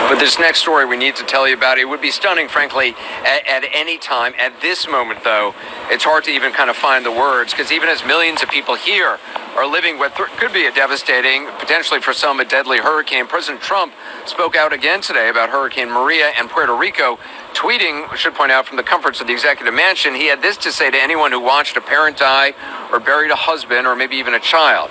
But this next story we need to tell you about, it would be stunning, frankly, at any time. At this moment, though, it's hard to even kind of find the words, because even as millions of people here are living with could be a devastating, potentially for some, a deadly hurricane, President Trump spoke out again today about Hurricane Maria and Puerto Rico, tweeting, I should point out, from the comforts of the executive mansion. He had this to say to anyone who watched a parent die or buried a husband or maybe even a child.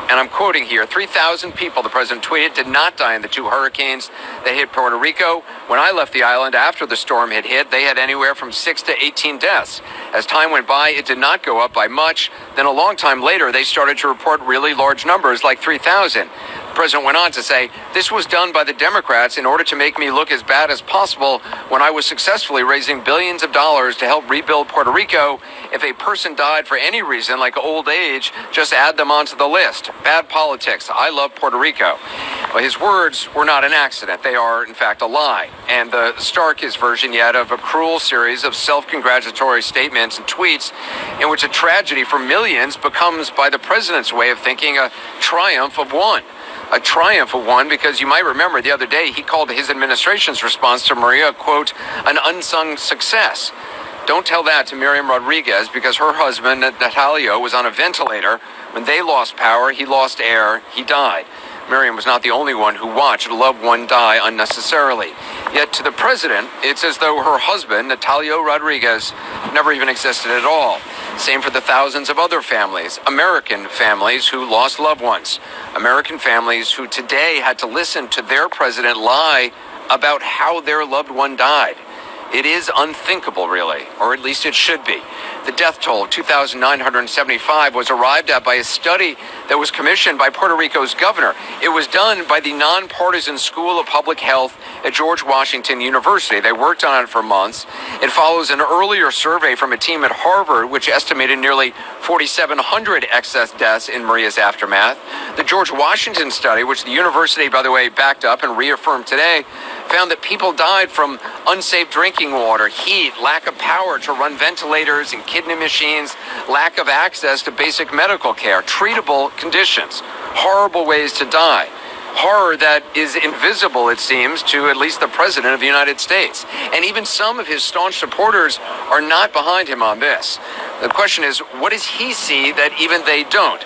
And I'm quoting here, 3,000 people, the president tweeted, did not die in the two hurricanes that hit Puerto Rico. When I left the island after the storm had hit, they had anywhere from 6 to 18 deaths. As time went by, it did not go up by much. Then a long time later, they started to report really large numbers, like 3,000. The president went on to say, this was done by the Democrats in order to make me look as bad as possible when I was successfully raising billions of dollars to help rebuild Puerto Rico. If a person died for any reason, like old age, just add them onto the list. Bad politics. I love Puerto Rico. Well, his words were not an accident. They are, in fact, a lie. And the starkest version yet of a cruel series of self-congratulatory statements and tweets in which a tragedy for millions becomes, by the president's way of thinking, a triumph of one. A triumph of one, because you might remember the other day he called his administration's response to Maria, quote, an unsung success. Don't tell that to Miriam Rodriguez, because her husband, Natalio, was on a ventilator. When they lost power, he lost air, he died. Miriam was not the only one who watched a loved one die unnecessarily. Yet to the president, it's as though her husband, Natalio Rodriguez, never even existed at all. Same for the thousands of other families, American families who lost loved ones. American families who today had to listen to their president lie about how their loved one died. It is unthinkable, really, or at least it should be. The death toll of 2,975 was arrived at by a study that was commissioned by Puerto Rico's governor. It was done by the nonpartisan School of Public Health at George Washington University. They worked on it for months. It follows an earlier survey from a team at Harvard, which estimated nearly 4,700 excess deaths in Maria's aftermath. The George Washington study, which the university, by the way, backed up and reaffirmed today, found that people died from unsafe drinking water, heat, lack of power to run ventilators and kidney machines, lack of access to basic medical care, treatable conditions, horrible ways to die. Horror that is invisible, it seems, to at least the president of the United States. And even some of his staunch supporters are not behind him on this. The question is, what does he see that even they don't?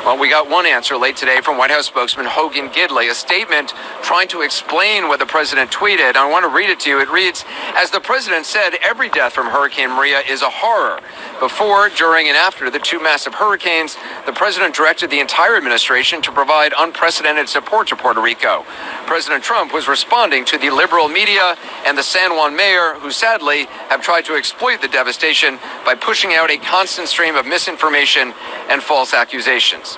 Well, we got one answer late today from White House spokesman Hogan Gidley, a statement trying to explain what the president tweeted. I want to read it to you. It reads, as the president said, every death from Hurricane Maria is a horror. Before, during, and after the two massive hurricanes, the president directed the entire administration to provide unprecedented support to Puerto Rico. President Trump was responding to the liberal media and the San Juan mayor, who sadly have tried to exploit the devastation by pushing out a constant stream of misinformation and false accusations.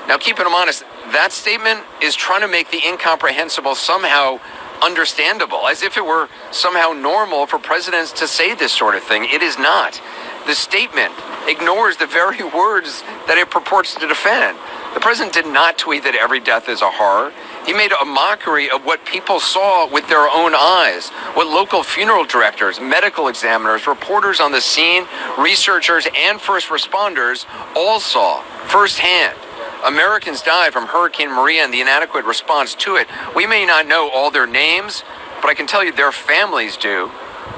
Now, keeping them honest, that statement is trying to make the incomprehensible somehow understandable, as if it were somehow normal for presidents to say this sort of thing. It is not. The statement ignores the very words that it purports to defend. The president did not tweet that every death is a horror. He made a mockery of what people saw with their own eyes, what local funeral directors, medical examiners, reporters on the scene, researchers, and first responders all saw firsthand. Americans died from Hurricane Maria and the inadequate response to it. We may not know all their names, but I can tell you their families do.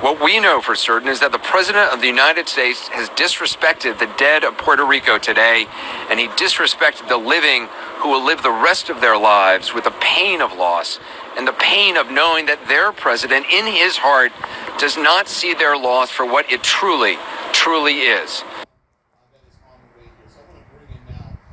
What we know for certain is that the President of the United States has disrespected the dead of Puerto Rico today, and he disrespected the living who will live the rest of their lives with the pain of loss and the pain of knowing that their president, in his heart, does not see their loss for what it truly, truly is.